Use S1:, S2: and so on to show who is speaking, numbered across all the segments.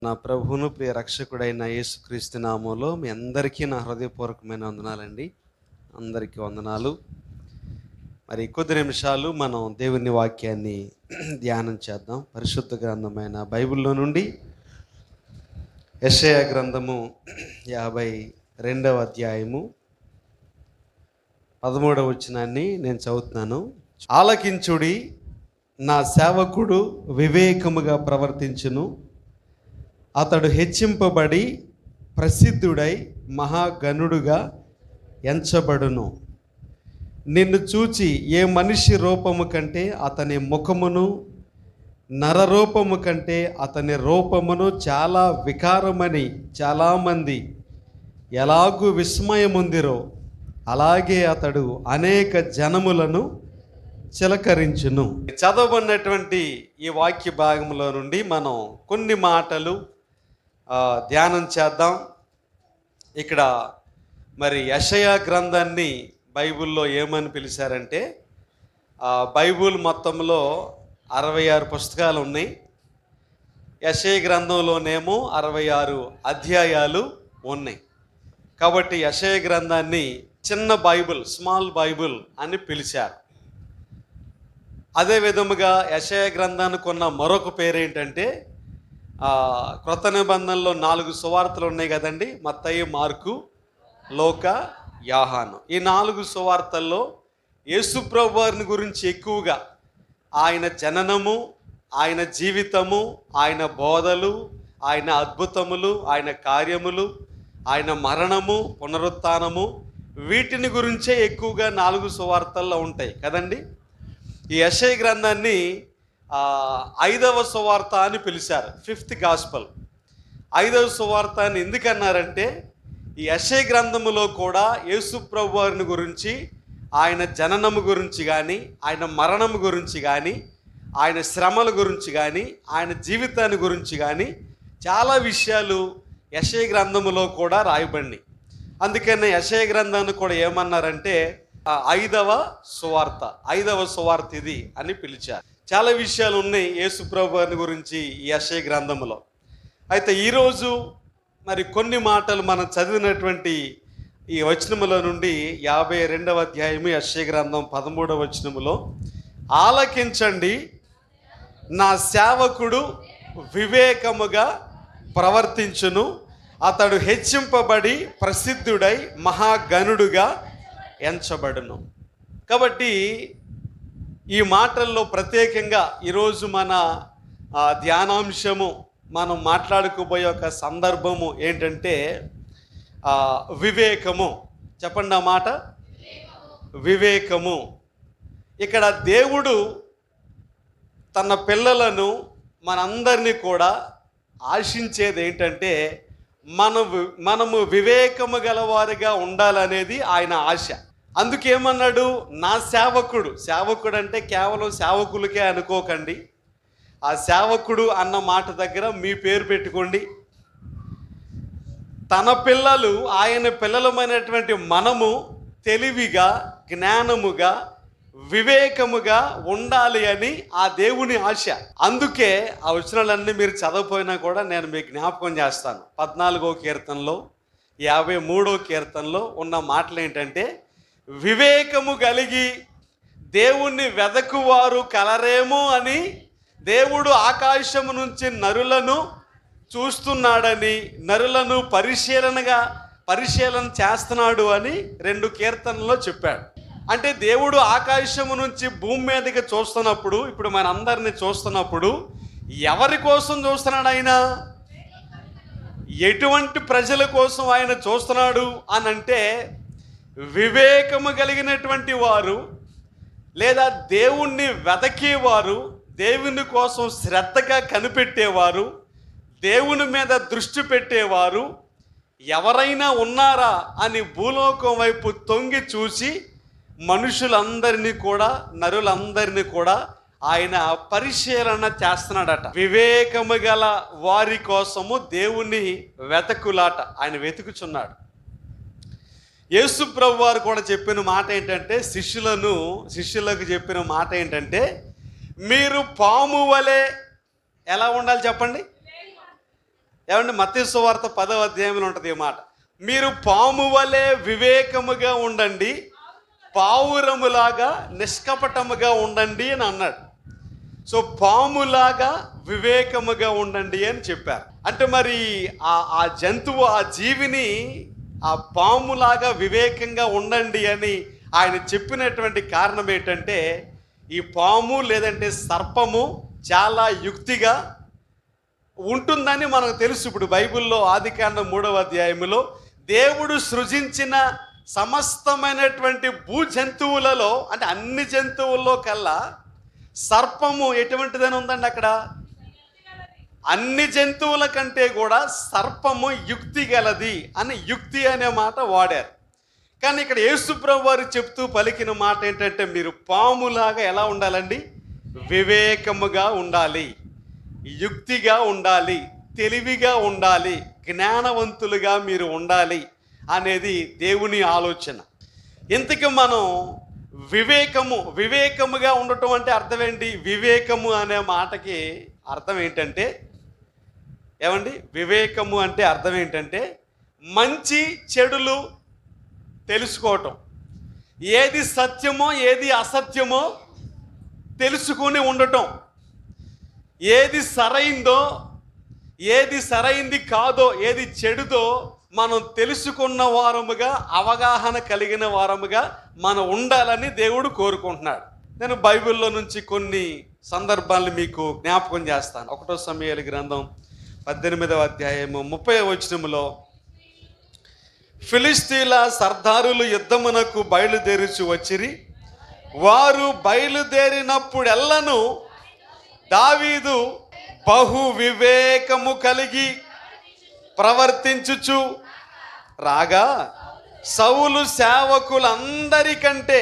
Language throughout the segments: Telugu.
S1: నా ప్రభువును ప్రియ రక్షకుడైన యేసుక్రీస్తు నామములో మీ అందరికీ నా హృదయపూర్వకమైన వందనాలండి. అందరికీ వందనాలు. మరి కొద్ది నిమిషాలు మనం దేవుని వాక్యాన్ని ధ్యానం చేద్దాం. పరిశుద్ధ గ్రంథమైన బైబిల్లో నుండి యెషయా గ్రంథము 52వ అధ్యాయము 13వ వచనాన్ని నేను చదువుతున్నాను. ఆలకించుడి, నా సేవకుడు వివేకముగా ప్రవర్తించును, అతడు హెచ్చింపబడి ప్రసిద్ధుడై మహాగణుడుగా ఎంచబడును. నిన్ను చూచి ఏ మనిషి రూపము కంటే అతని ముఖమును, నరరూపము కంటే అతని రూపమును చాలా వికారమని చాలామంది ఎలాగూ విస్మయముందిరో అలాగే అతడు అనేక జనములను చిలకరించును. చదవబడినటువంటి ఈ వాక్య భాగంలో నుండి మనం కొన్ని మాటలు ధ్యానం చేద్దాం. ఇక్కడ మరి యెషయా గ్రంథాన్ని బైబిల్లో ఏమని పిలిచారంటే, బైబిల్ మొత్తంలో 66 పుస్తకాలు ఉన్నాయి. యెషయా గ్రంథంలోనేమో 66 అధ్యాయాలు ఉన్నాయి. కాబట్టి యెషయా గ్రంథాన్ని చిన్న బైబిల్, స్మాల్ బైబిల్ అని పిలిచారు. అదే విధముగా యెషయా గ్రంథానికి ఉన్న మరొక పేరు ఏంటంటే, క్రొత్త నిబంధనలో 4 సువార్తలు ఉన్నాయి కదండి. మత్తయి, మార్కు, లోక, యోహాను. ఈ 4 సువార్తల్లో యేసు ప్రభువు వారిని గురించి ఎక్కువగా ఆయన జననము, ఆయన జీవితము, ఆయన బోధలు, ఆయన అద్భుతములు, ఆయన కార్యములు, ఆయన మరణము, పునరుత్థానము, వీటిని గురించే ఎక్కువగా 4 సువార్తల్లో ఉంటాయి కదండి. ఈ యెషయా గ్రంథాన్ని 5వ సువార్త అని పిలిచారు. 5th gospel. 5వ సువార్త అని ఎందుకన్నారంటే, ఈ యెషయా గ్రంథములో కూడా యేసు ప్రభు వారిని గురించి, ఆయన జననము గురించి కానీ, ఆయన మరణము గురించి కానీ, ఆయన శ్రమల గురించి కానీ, ఆయన జీవితాన్ని గురించి కానీ చాలా విషయాలు యెషయా గ్రంథములో కూడా రాయబడినాయి. అందుకనే యెషయా గ్రంథాన్ని కూడా ఏమన్నారంటే 5వ సువార్త, 5వ సువార్త ఇది అని పిలిచారు. చాలా విషయాలు ఉన్నాయి యేసు ప్రభు వారిని గురించి ఈ యెషయా గ్రంథములో. అయితే ఈరోజు మరి కొన్ని మాటలు మనం చదివినటువంటి ఈ వచనముల నుండి 52వ అధ్యాయము యెషయా గ్రంథం 13వ వచనములో, ఆలకించండి, నా సేవకుడు వివేకముగా ప్రవర్తించును, అతడు హెచ్చింపబడి ప్రసిద్ధుడై మహాగణుడుగా ఎంచబడును. కాబట్టి ఈ మాటల్లో ప్రత్యేకంగా ఈరోజు మన ధ్యానాంశము, మనం మాట్లాడుకోబోయే ఒక సందర్భము ఏంటంటే వివేకము. చెప్పండి ఆ మాట, వివేకము. ఇక్కడ దేవుడు తన పిల్లలను, మనందరినీ కూడా ఆశించేది ఏంటంటే మనము వివేకము గలవారిగా ఉండాలనేది ఆయన ఆశ. అందుకేమన్నాడు, నా సేవకుడు. సేవకుడు అంటే కేవలం సేవకులకే అనుకోకండి. ఆ సేవకుడు అన్న మాట దగ్గర మీ పేరు పెట్టుకోండి. తన పిల్లలు, ఆయన పిల్లలమైనటువంటి మనము తెలివిగా, జ్ఞానముగా, వివేకముగా ఉండాలి అని ఆ దేవుని ఆశ. అందుకే ఆ వచనాలన్నీ మీరు చదవపోయినా కూడా నేను మీకు జ్ఞాపకం చేస్తాను. 14వ కీర్తనలో, 53వ కీర్తనలో ఉన్న మాటలు ఏంటంటే, వివేకము కలిగి దేవుణ్ణి వెదకువారు కలరేమో అని దేవుడు ఆకాశము నుంచి నరులను చూస్తున్నాడని, నరులను పరిశీలన చేస్తున్నాడు అని 2 కీర్తనలో చెప్పాడు. అంటే దేవుడు ఆకాశము నుంచి భూమి మీదకి చూస్తున్నప్పుడు, ఇప్పుడు మన అందరినీ చూస్తున్నప్పుడు ఎవరి కోసం చూస్తున్నాడు ఆయన? ఎటువంటి ప్రజల కోసం ఆయన చూస్తున్నాడు అని అంటే, వివేకము కలిగినటువంటి వారు, లేదా దేవుణ్ణి వెతకేవారు, దేవుని కోసం శ్రద్ధగా కనిపెట్టేవారు, దేవుని మీద దృష్టి పెట్టేవారు ఎవరైనా ఉన్నారా అని భూలోకం వైపు తొంగి చూసి మనుషులందరినీ కూడా, నరులందరినీ కూడా ఆయన పరిశీలన చేస్తున్నాడట. వివేకము గల వారి కోసము దేవుని వెతకులాట ఆయన వెతుకుచున్నాడు. యేసు ప్రభు వారు కూడా చెప్పిన మాట ఏంటంటే, శిష్యులకు చెప్పిన మాట ఏంటంటే, మీరు పాము వలె ఎలా ఉండాలి చెప్పండి? ఏమంటే మత్తయి సువార్త 10వ అధ్యాయంలో ఉంటుంది ఈ మాట, మీరు పాము వలె వివేకముగా ఉండండి, పావురములాగా నిష్కపటముగా ఉండండి అని అన్నాడు. సో పాములాగా వివేకముగా ఉండండి అని చెప్పారు. అంటే మరి ఆ జంతువు, ఆ జీవిని ఆ పాములాగా వివేకంగా ఉండండి అని ఆయన చెప్పినటువంటి కారణం ఏంటంటే, ఈ పాము లేదంటే సర్పము చాలా యుక్తిగా ఉంటుందని మనకు తెలుసు. ఇప్పుడు బైబిల్లో ఆదికాండం 3వ అధ్యాయంలో దేవుడు సృజించిన సమస్తమైనటువంటి భూ జంతువులలో, అంటే అన్ని జంతువుల్లో కల్లా సర్పము ఎటువంటిదని ఉందండి అక్కడ. అన్ని జంతువుల కంటే కూడా సర్పము యుక్తి గలది అని యుక్తి అనే మాట వాడారు. కానీ ఇక్కడ యేసుప్రభు వారు చెప్తూ పలికిన మాట ఏంటంటే, మీరు పాములాగా ఎలా ఉండాలండి? వివేకముగా ఉండాలి, యుక్తిగా ఉండాలి, తెలివిగా ఉండాలి, జ్ఞానవంతులుగా మీరు ఉండాలి అనేది దేవుని ఆలోచన. ఇంతకీ మనం వివేకముగా ఉండటం అంటే అర్థం ఏంటి? వివేకము అనే మాటకి అర్థం ఏంటంటే, ఏమండి, వివేకము అంటే అర్థం ఏంటంటే మంచి చెడులు తెలుసుకోవటం, ఏది సత్యమో ఏది అసత్యమో తెలుసుకుని ఉండటం, ఏది సరైందో ఏది సరైంది కాదో, ఏది చెడుదో మనం తెలుసుకున్న వారముగా, అవగాహన కలిగిన వారముగా మనం ఉండాలని దేవుడు కోరుకుంటున్నాడు. నేను బైబిల్లో నుంచి కొన్ని సందర్భాలను మీకు జ్ఞాపకం చేస్తాను. 1 సమూయేలు గ్రంథం 18వ అధ్యాయము 30వ వచనములో, ఫిలిష్తీయుల సర్దారులు యుద్ధమునకు బయలుదేరుచు వచ్చిరి, వారు బయలుదేరినప్పుడెల్లను దావీదు బహు వివేకము కలిగి ప్రవర్తించుచు రాగా, సౌలు సేవకులందరికంటే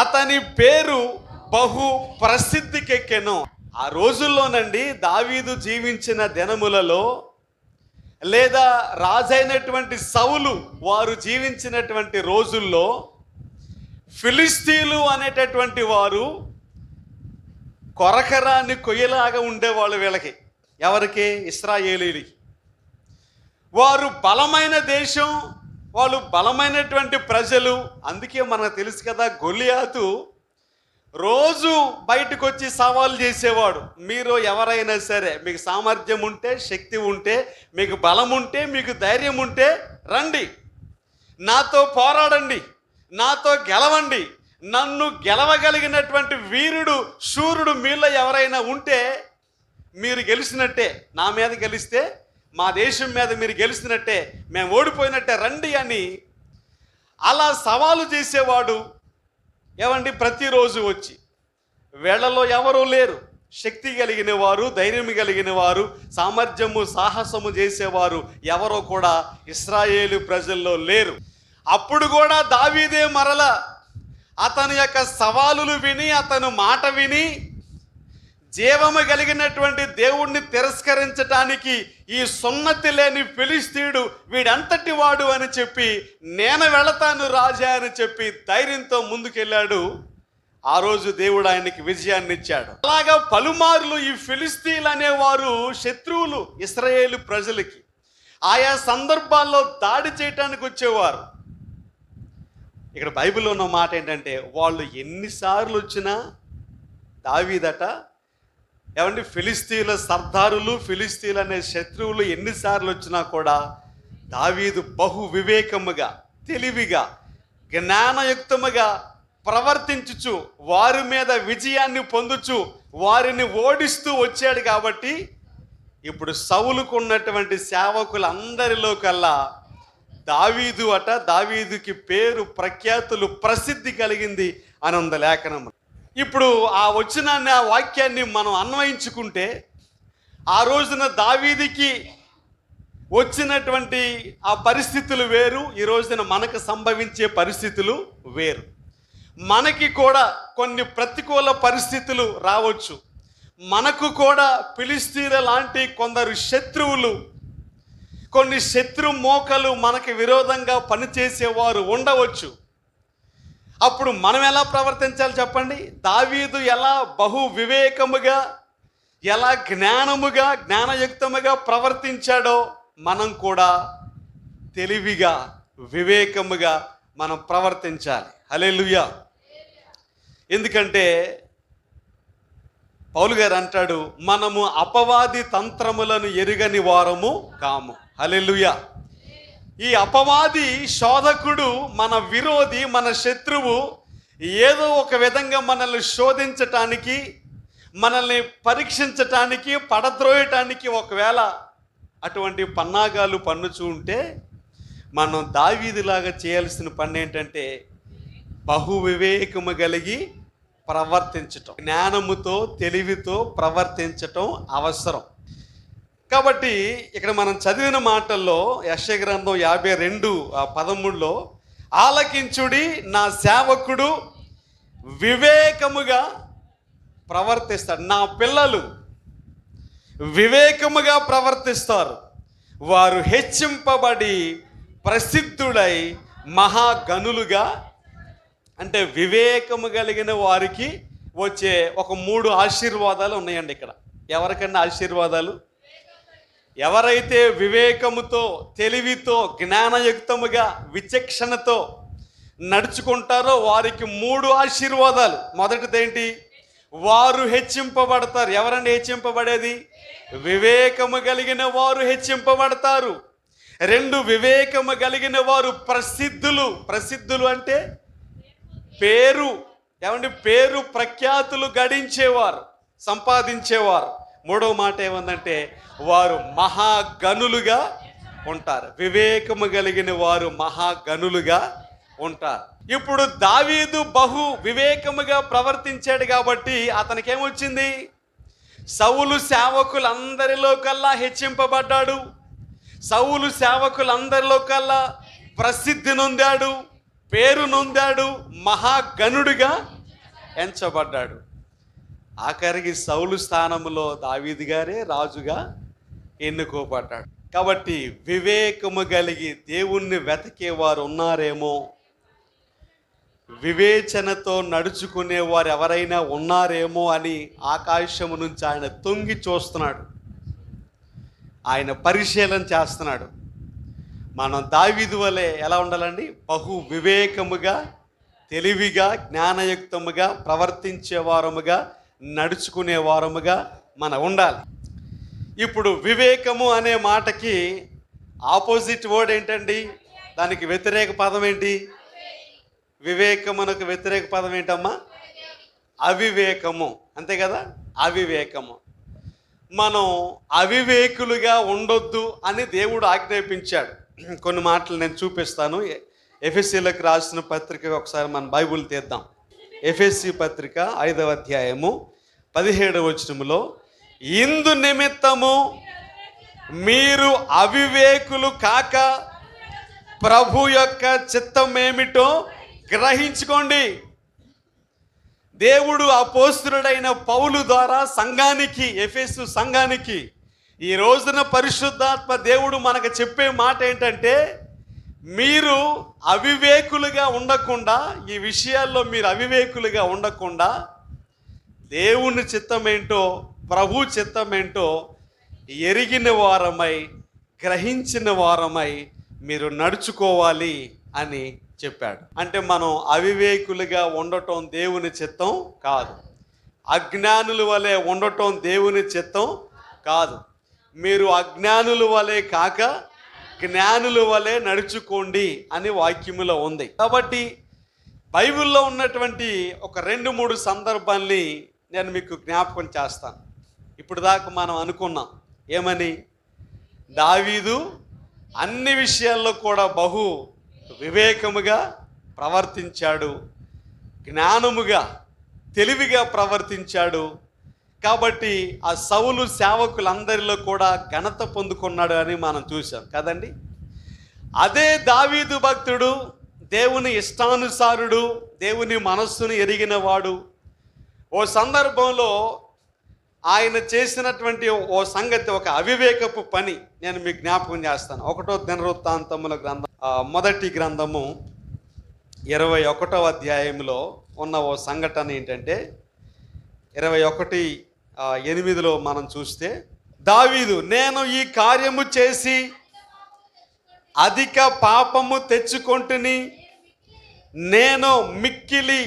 S1: అతని పేరు బహు ప్రసిద్ధికెక్కెను. ఆ రోజుల్లోనండి, దావీదు జీవించిన దినములలో లేదా రాజైనటువంటి సౌలు వారు జీవించినటువంటి రోజుల్లో ఫిలిష్తీయులు అనేటటువంటి వారు కొరకరాని కొయ్యలాగా ఉండేవాళ్ళు. వీళ్ళకి, ఎవరికి? ఇశ్రాయేలీయులకి. వారు బలమైన దేశం, వాళ్ళు బలమైనటువంటి ప్రజలు. అందుకే మనకు తెలుసు కదా, గొలియాతు రోజు బయటకు వచ్చి సవాల్ చేసేవాడు. మీరు ఎవరైనా సరే, మీకు సామర్థ్యం ఉంటే, శక్తి ఉంటే, మీకు బలం ఉంటే, మీకు ధైర్యం ఉంటే రండి, నాతో పోరాడండి, నాతో గెలవండి. నన్ను గెలవగలిగినటువంటి వీరుడు, శూరుడు మీలో ఎవరైనా ఉంటే మీరు గెలిచినట్టే. నా మీద గెలిస్తే, మా దేశం మీద మీరు గెలిచినట్టే, మేము ఓడిపోయినట్టే, రండి అని అలా సవాలు చేసేవాడు. ఏమండి, ప్రతిరోజు వచ్చి, వేళలో ఎవరూ లేరు, శక్తి కలిగిన వారు, ధైర్యం కలిగిన వారు, సామర్థ్యము సాహసము చేసేవారు ఎవరో కూడా ఇశ్రాయేలు ప్రజల్లో లేరు. అప్పుడు కూడా దావీదే మరల అతని యొక్క సవాలులు విని, అతను మాట విని, జీవము కలిగినటువంటి దేవుణ్ణి తిరస్కరించటానికి ఈ సున్నతి లేని ఫిలిష్తీయుడు వీడంతటి వాడు అని చెప్పి, నేను వెళతాను రాజా అని చెప్పి ధైర్యంతో ముందుకెళ్ళాడు. ఆ రోజు దేవుడు ఆయనకి విజయాన్ని ఇచ్చాడు. అలాగా పలుమార్లు ఈ ఫిలిష్తీయులు అనేవారు శత్రువులు ఇశ్రాయేలు ప్రజలకి. ఆయా సందర్భాల్లో దాడి చేయటానికి వచ్చేవారు. ఇక్కడ బైబిల్లో ఉన్న మాట ఏంటంటే, వాళ్ళు ఎన్నిసార్లు వచ్చినా దావీదట, ఏమండి, ఫిలిష్తీయుల సర్దారులు, ఫిలిష్తీయులు అనే శత్రువులు ఎన్నిసార్లు వచ్చినా కూడా దావీదు బహు వివేకముగా, తెలివిగా, జ్ఞానయుక్తముగా ప్రవర్తించుచు వారి మీద విజయాన్ని పొందుచు వారిని ఓడిస్తూ వచ్చాడు. కాబట్టి ఇప్పుడు సౌలుకు ఉన్నటువంటి సేవకులందరిలో కల్లా దావీదు అట, దావీదుకి పేరు ప్రఖ్యాతులు ప్రసిద్ధి కలిగింది అని ఉంది లేఖనం. ఇప్పుడు ఆ వచ్చిన వాక్యాన్ని మనం అన్వయించుకుంటే, ఆ రోజున దావీదుకి వచ్చినటువంటి ఆ పరిస్థితులు వేరు, ఈ రోజున మనకు సంభవించే పరిస్థితులు వేరు. మనకి కూడా కొన్ని ప్రతికూల పరిస్థితులు రావచ్చు. మనకు కూడా ఫిలిష్తీయుల లాంటి కొందరు శత్రువులు, కొన్ని శత్రు మోకలు మనకి విరోధంగా పనిచేసేవారు ఉండవచ్చు. అప్పుడు మనం ఎలా ప్రవర్తించాలి చెప్పండి? దావీదు ఎలా బహు వివేకముగా, ఎలా జ్ఞానయుక్తముగా ప్రవర్తించాడో మనం కూడా తెలివిగా, వివేకముగా మనం ప్రవర్తించాలి. హల్లెలూయా. ఎందుకంటే పౌలు గారు అంటాడు, మనము అపవాది తంత్రములను ఎరుగని వారము కాము. హల్లెలూయా. ఈ అపవాది శోధకుడు, మన విరోధి, మన శత్రువు ఏదో ఒక విధంగా మనల్ని శోధించటానికి, మనల్ని పరీక్షించటానికి, పడద్రోయటానికి ఒకవేళ అటువంటి పన్నాగాలు పన్నుచూ ఉంటే మనం దావీదులాగా చేయాల్సిన పని ఏంటంటే బహు వివేకము కలిగి ప్రవర్తించటం, జ్ఞానముతో తెలివితో ప్రవర్తించటం అవసరం. కాబట్టి ఇక్కడ మనం చదివిన మాటల్లో యెషయా గ్రంథం 52:13 ఆలకించుడి, నా సేవకుడు వివేకముగా ప్రవర్తిస్తాడు. నా పిల్లలు వివేకముగా ప్రవర్తిస్తారు, వారు హెచ్చింపబడి ప్రసిద్ధుడై మహాగనులుగా. అంటే వివేకము కలిగిన వారికి వచ్చే ఒక 3 ఆశీర్వాదాలు ఉన్నాయండి ఇక్కడ. ఎవరికన్నా ఆశీర్వాదాలు? ఎవరైతే వివేకముతో, తెలివితో, జ్ఞానయుక్తముగా, విచక్షణతో నడుచుకుంటారో వారికి 3 ఆశీర్వాదాలు. మొదటిదేంటి? వారు హెచ్చింపబడతారు. ఎవరండి హెచ్చింపబడేది? వివేకము కలిగిన వారు హెచ్చింపబడతారు. 2, వివేకము కలిగిన వారు ప్రసిద్ధులు. ప్రసిద్ధులు అంటే పేరు, ఏమండి, పేరు ప్రఖ్యాతులు గడించేవారు, సంపాదించేవారు. 3వ మాట ఏమందంటే వారు మహాగనులుగా ఉంటారు. వివేకము కలిగిన వారు మహాగనులుగా ఉంటారు. ఇప్పుడు దావీదు బహు వివేకముగా ప్రవర్తించాడు కాబట్టి అతనికి ఏమొచ్చింది? సౌలు సేవకులందరిలో కల్లా హెచ్చింపబడ్డాడు. సౌలు సేవకులందరిలో కల్లా ప్రసిద్ధి నొందాడు, పేరు నొందాడు, మహాగణుడిగా ఎంచబడ్డాడు. ఆఖరికి సౌలు స్థానంలో దావీదు గారే రాజుగా ఎన్నుకోబడ్డాడు. కాబట్టి వివేకము కలిగి దేవుణ్ణి వెతికేవారు ఉన్నారేమో, వివేచనతో నడుచుకునేవారు ఎవరైనా ఉన్నారేమో అని ఆకాశము నుంచి ఆయన తొంగి చూస్తున్నాడు, ఆయన పరిశీలన చేస్తున్నాడు. మనం దావీదు వలె ఎలా ఉండాలండి? బహు వివేకముగా, తెలివిగా, జ్ఞానయుక్తముగా ప్రవర్తించే వారముగా, నడుచుకునే వారముగా మనం ఉండాలి. ఇప్పుడు వివేకము అనే మాటకి ఆపోజిట్ వర్డ్ ఏంటండి? దానికి వ్యతిరేక పదం ఏంటి? వివేకమునకు వ్యతిరేక పదం ఏంటమ్మా? అవివేకము. అంతే కదా? అవివేకము. మనం అవివేకులుగా ఉండొద్దు అని దేవుడు ఆజ్ఞాపించాడు. కొన్ని మాటలు నేను చూపిస్తాను. ఎఫెసీలకు రాసిన పత్రిక ఒకసారి మన బైబుల్ తీద్దాం. ఎఫెసీ పత్రిక 5వ అధ్యాయము 17వ వచనములో, ఇందు నిమిత్తము మీరు అవివేకులు కాక ప్రభు యొక్క చిత్తం ఏమిటో గ్రహించుకోండి. దేవుడు అపోస్తలుడైన పౌలు ద్వారా సంఘానికి, ఎఫెసు సంఘానికి ఈ రోజున పరిశుద్ధాత్మ దేవుడు మనకు చెప్పే మాట ఏంటంటే, మీరు అవివేకులుగా ఉండకుండా, ఈ విషయాల్లో మీరు అవివేకులుగా ఉండకుండా దేవుని చిత్తం ఏంటో, ప్రభు చిత్తం ఏంటో ఎరిగిన వారమై, గ్రహించిన వారమై మీరు నడుచుకోవాలి అని చెప్పాడు. అంటే మనం అవివేకులుగా ఉండటం దేవుని చిత్తం కాదు, అజ్ఞానుల వలె ఉండటం దేవుని చిత్తం కాదు. మీరు అజ్ఞానుల వలె కాక జ్ఞానుల వలె నడుచుకోండి అని వాక్యములో ఉంది. కాబట్టి బైబిల్లో ఉన్నటువంటి ఒక 2-3 సందర్భాల్ని నేను మీకు జ్ఞాపకం చేస్తాను. ఇప్పుడు దాకా మనం అనుకున్నాం ఏమని? దావీదు అన్ని విషయాల్లో కూడా బహు వివేకముగా ప్రవర్తించాడు, జ్ఞానముగా, తెలివిగా ప్రవర్తించాడు. కాబట్టి ఆ సౌలు సేవకులందరిలో కూడా ఘనత పొందుకున్నాడు అని మనం చూసాం కదండి. అదే దావీదు భక్తుడు, దేవుని ఇష్టానుసారుడు, దేవుని మనస్సును ఎరిగిన వాడు. ఓ సందర్భంలో ఆయన చేసినటువంటి ఓ సంగతి, ఒక అవివేకపు పని నేను మీకు జ్ఞాపకం చేస్తాను. 1వ దినవృత్తాంతముల గ్రంథం, మొదటి గ్రంథము 21వ అధ్యాయంలో ఉన్న ఓ సంఘటన ఏంటంటే, 21 8లో మనం చూస్తే దావీదు, నేను ఈ కార్యము చేసి అధిక పాపము తెచ్చుకొంటిని, నేను మిక్కిలి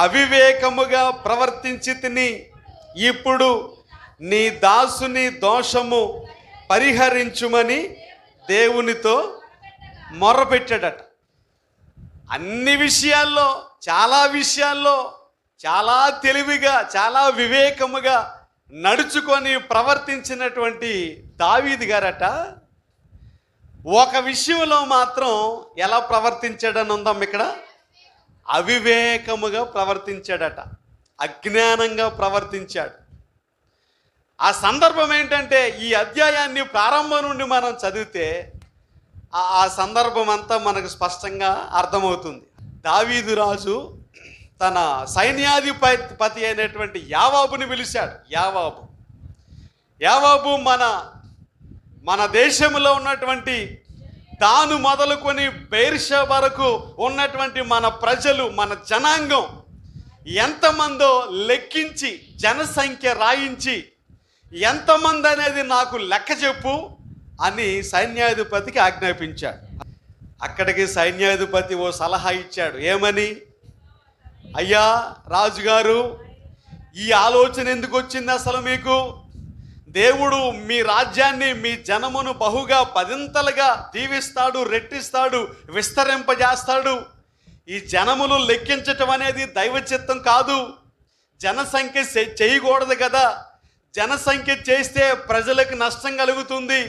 S1: అవివేకముగా ప్రవర్తించి తిని, ఇప్పుడు నీ దాసుని దోషము పరిహరించుమని దేవునితో మొర్రపెట్టాడట. అన్ని విషయాల్లో, చాలా విషయాల్లో చాలా తెలివిగా, చాలా వివేకముగా నడుచుకొని ప్రవర్తించినటువంటి దావీదు గారట ఒక విషయంలో మాత్రం ఎలా ప్రవర్తించాడని ఉందాం ఇక్కడ, అవివేకముగా ప్రవర్తించాడట, అజ్ఞానంగా ప్రవర్తించాడు. ఆ సందర్భం ఏంటంటే, ఈ అధ్యాయాన్ని ప్రారంభం నుండి మనం చదివితే ఆ సందర్భం అంతా మనకు స్పష్టంగా అర్థమవుతుంది. దావీదు రాజు తన సైన్యాధిపతి అయినటువంటి యావాబుని పిలిచాడు. యావాబు మన దేశంలో ఉన్నటువంటి తాను మొదలుకొని బెయిర్షెబా వరకు ఉన్నటువంటి మన ప్రజలు, మన జనాంగం ఎంతమందో లెక్కించి, జనసంఖ్య రాయించి ఎంతమంది అనేది నాకు లెక్క చెప్పు అని సైన్యాధిపతికి ఆజ్ఞాపించాడు. అక్కడికి సైన్యాధిపతి ఓ సలహా ఇచ్చాడు. ఏమని? అయ్యా రాజుగారు, ఈ ఆలోచన ఎందుకు వచ్చింది అసలు మీకు? దేవుడు మీ రాజ్యాన్ని, మీ జనమును బహుగా పదింతలుగా దీవిస్తాడు, రెట్టిస్తాడు, విస్తరింపజేస్తాడు. ఈ జనములు లెక్కించటం అనేది దైవ చిత్తం కాదు. జనసంఖ్య చేయకూడదు కదా. జనసంఖ్య చేస్తే ప్రజలకు నష్టం కలుగుతుంది,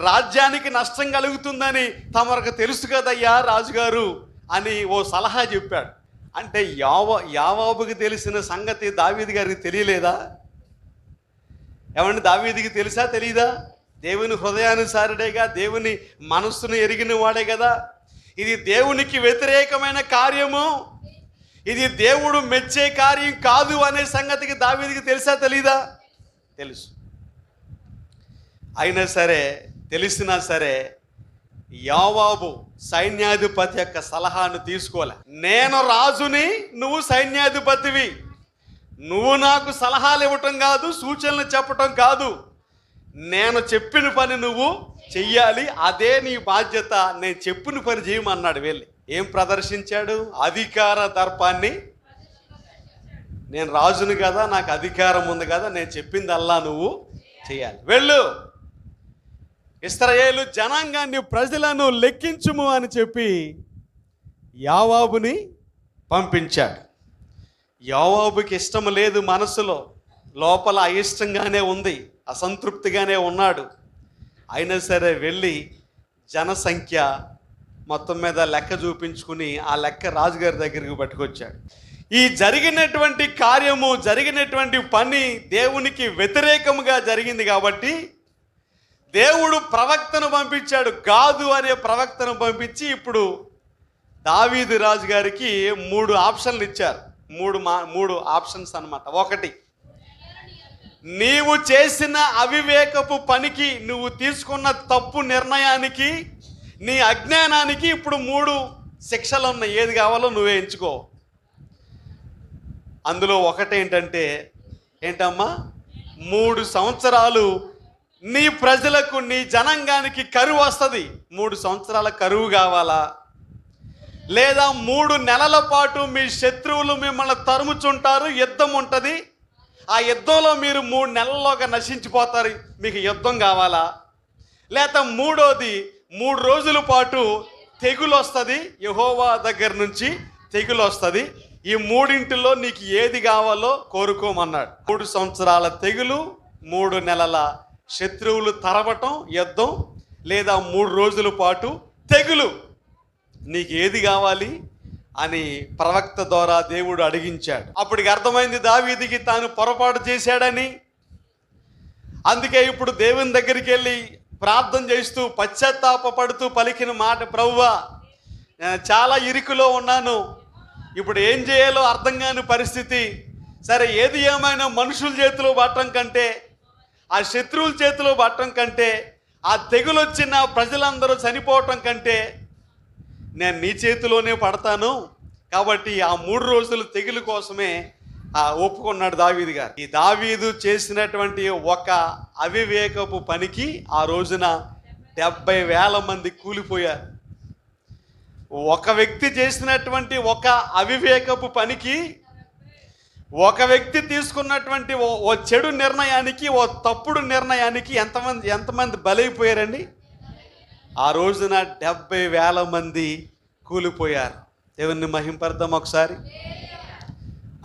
S1: రాజ్యానికి నష్టం కలుగుతుందని తమకు తెలుసు కదయ్యా రాజుగారు అని ఓ సలహా చెప్పాడు. అంటే యావాబుకి తెలిసిన సంగతి దావీదు గారికి తెలియలేదా? ఏమంటే దావీదుకి తెలుసా తెలీదా? దేవుని హృదయానుసారుడేగా, దేవుని మనస్సును ఎరిగిన వాడే కదా. ఇది దేవునికి వ్యతిరేకమైన కార్యము, ఇది దేవుడు మెచ్చే కార్యం కాదు అనే సంగతికి దావీదుకి తెలుసా తెలీదా? తెలుసు. అయినా సరే, తెలిసినా సరే యోవాబు సైన్యాధిపతి యొక్క సలహాను తీసుకోలే. నేను రాజుని, నువ్వు సైన్యాధిపతివి, నువ్వు నాకు సలహాలు ఇవ్వటం కాదు, సూచనలు చెప్పటం కాదు, నేను చెప్పిన పని నువ్వు చెయ్యాలి, అదే నీ బాధ్యత, నేను చెప్పిన పని చేయమన్నాడు. వెళ్ళి ఏం ప్రదర్శించాడు? అధికార దర్పాన్ని. నేను రాజుని కదా, నాకు అధికారం ఉంది కదా, నేను చెప్పిందల్లా నువ్వు చేయాలి, వెళ్ళు, ఇశ్రాయేలు జనాంగాన్ని, ప్రజలను లెక్కించుము అని చెప్పి యావాబుని పంపించాడు. యావాబుకి ఇష్టం లేదు, మనసులో లోపల అయిష్టంగానే ఉంది, అసంతృప్తిగానే ఉన్నాడు. అయినా సరే వెళ్ళి జనసంఖ్య మొత్తం మీద లెక్క చూపించుకుని ఆ లెక్క రాజుగారి దగ్గరికి పట్టుకొచ్చాడు. ఈ జరిగినటువంటి కార్యము, జరిగినటువంటి పని దేవునికి వ్యతిరేకముగా జరిగింది కాబట్టి దేవుడు ప్రవక్తను పంపించాడు. గాదు అనే ప్రవక్తను పంపించి ఇప్పుడు దావీదు రాజు గారికి 3 ఆప్షన్లు ఇచ్చారు. 3 ఆప్షన్స్ అన్నమాట. 1, నీవు చేసిన అవివేకపు పనికి, నువ్వు తీసుకున్న తప్పు నిర్ణయానికి, నీ అజ్ఞానానికి ఇప్పుడు 3 శిక్షలు ఉన్నాయి. ఏది కావాలో నువ్వే ఎంచుకో. అందులో ఒకటి ఏంటమ్మా, 3 సంవత్సరాలు నీ ప్రజలకు, నీ జనాంగానికి కరువు వస్తుంది. 3 సంవత్సరాల కరువు కావాలా? లేదా 3 నెలల పాటు మీ శత్రువులు మిమ్మల్ని తరుముచుంటారు, యుద్ధం ఉంటుంది, ఆ యుద్ధంలో మీరు 3 నెలల్లోగా నశించిపోతారు, మీకు యుద్ధం కావాలా? లేదా 3వది, 3 రోజుల పాటు తెగులు వస్తుంది, యెహోవా దగ్గర నుంచి తెగులు వస్తుంది, ఈ 3 నీకు ఏది కావాలో కోరుకోమన్నాడు. 3 సంవత్సరాల తెగులు, 3 నెలల శత్రువులు తరవటం, యుద్ధం, లేదా 3 రోజుల పాటు తెగులు, నీకు ఏది కావాలి అని ప్రవక్త ద్వారా దేవుడు అడిగించాడు. అప్పటికి అర్థమైంది దావీదుకి తాను పొరపాటు చేశాడని. అందుకే ఇప్పుడు దేవుని దగ్గరికి వెళ్ళి ప్రార్థన చేస్తూ, పశ్చాత్తాపపడుతూ పలికిన మాట, ప్రభువా, నేను చాలా ఇరుకులో ఉన్నాను, ఇప్పుడు ఏం చేయాలో అర్థం కాని పరిస్థితి. సరే, ఏది ఏమైనా మనుషుల చేతిలో పట్టడం కంటే, ఆ శత్రువుల చేతిలో పట్టడం కంటే, ఆ తెగులు వచ్చిన ప్రజలందరూ చనిపోవటం కంటే నేను నీ చేతిలోనే పడతాను. కాబట్టి ఆ 3 రోజుల తెగులు కోసమే ఒప్పుకున్నాడు దావీదు గారు. ఈ దావీదు చేసినటువంటి ఒక అవివేకపు పనికి ఆ రోజున 70,000 మంది కూలిపోయారు. ఒక వ్యక్తి చేసినటువంటి ఒక అవివేకపు పనికి, ఒక వ్యక్తి తీసుకున్నటువంటి ఓ చెడు నిర్ణయానికి, ఓ తప్పుడు నిర్ణయానికి ఎంతమంది బలైపోయారండి? ఆ రోజున 70,000 మంది కూలిపోయారు. దేవుని మహింపర్థం ఒకసారి.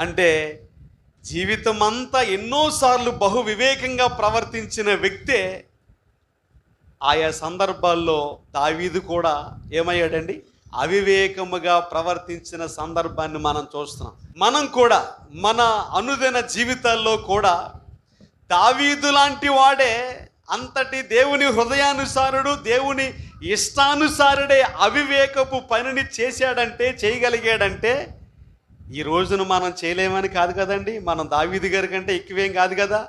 S1: అంటే జీవితం అంతా ఎన్నోసార్లు బహు వివేకంగా ప్రవర్తించిన వ్యక్తే ఆయా సందర్భాల్లో దావీదు కూడా ఏమయ్యాడండి? అవివేకముగా ప్రవర్తించిన సందర్భాన్ని మనం చూస్తున్నాం. మనం కూడా మన అనుదిన జీవితాల్లో కూడా దావీదు లాంటి వాడే, అంతటి దేవుని హృదయానుసారుడు, దేవుని ఇష్టానుసారుడే అవివేకపు పనిని చేయగలిగాడంటే ఈ రోజున మనం చేయలేమని కాదు కదండి. మనం దావీదు గారి కంటే ఎక్కువేం కాదు కదా.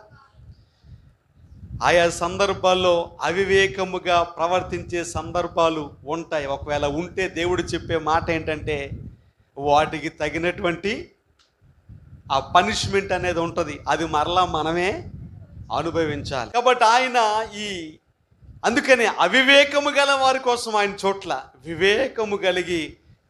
S1: ఆయా సందర్భాల్లో అవివేకముగా ప్రవర్తించే సందర్భాలు ఉంటాయి. ఒకవేళ ఉంటే దేవుడు చెప్పే మాట ఏంటంటే వాటికి తగినటువంటి ఆ పనిష్మెంట్ అనేది ఉంటుంది. అది మరలా మనమే అనుభవించాలి. కాబట్టి ఆయన అందుకని అవివేకము గల వారి కోసం ఆయన చోట్ల వివేకము కలిగి,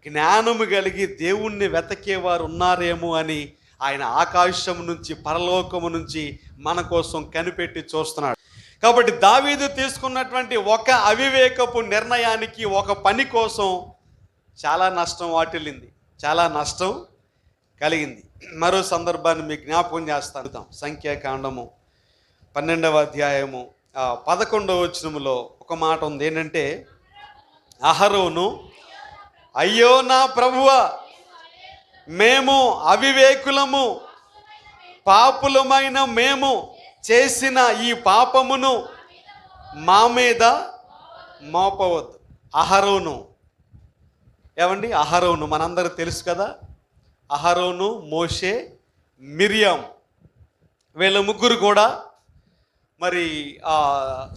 S1: జ్ఞానము కలిగి దేవుణ్ణి వెతకేవారు ఉన్నారేమో అని ఆయన ఆకాశం నుంచి, పరలోకము నుంచి మన కోసం కనిపెట్టి చూస్తున్నాడు. కాబట్టి దావీదు తీసుకున్నటువంటి ఒక అవివేకపు నిర్ణయానికి, ఒక పని కోసం చాలా నష్టం వాటిల్లింది, చాలా నష్టం కలిగింది. మరో సందర్భాన్ని మీకు జ్ఞాపకం చేస్తాను. సంఖ్యాకాండము 12వ అధ్యాయము 11వ వచనములో ఒక మాట ఉంది. ఏంటంటే, అహరోను, అయ్యో నా ప్రభువా, మేము అవివేకులము, పాపులమైన మేము చేసిన ఈ పాపమును మా మీద మోపవద్దు. అహరోను ఏమండి? అహరోను మనందరూ తెలుసు కదా. అహరోను, మోషే, మిరియాం, వీళ్ళ ముగ్గురు కూడా మరి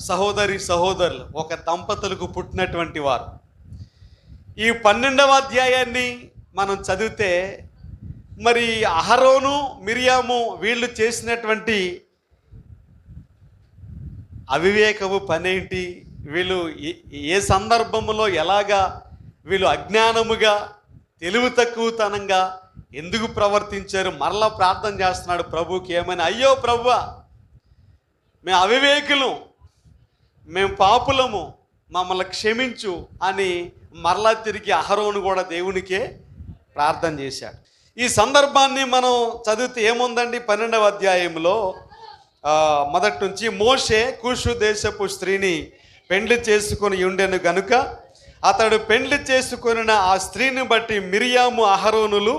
S1: సహోదరులు, ఒక దంపతులకు పుట్టినటువంటి వారు. ఈ 12వ అధ్యాయాన్ని మనం చదివితే మరి అహరోను, మిరియాము వీళ్ళు చేసినటువంటి అవివేకపు పని ఏంటి, వీళ్ళు ఏ సందర్భంలో ఎలాగా వీళ్ళు అజ్ఞానముగా, తెలివి తక్కువతనంగా ఎందుకు ప్రవర్తించారు? మరలా ప్రార్థన చేస్తున్నాడు ప్రభువుకి. ఏమని? అయ్యో ప్రభువా, మేము అవివేకులం, మేము పాపులము, మమ్మల్ని క్షమించు అని మరలా తిరిగి అహరోను కూడా దేవునికే ప్రార్థన చేశాడు. ఈ సందర్భాన్ని మనం చదివితే ఏముందండి? 12వ అధ్యాయంలో మొదటి నుంచి, మోషే కూషు దేశపు స్త్రీని పెండ్లి చేసుకొని ఉండెను గనుక అతడు పెండ్లి చేసుకొనిన ఆ స్త్రీని బట్టి మిరియాము, అహరోనులు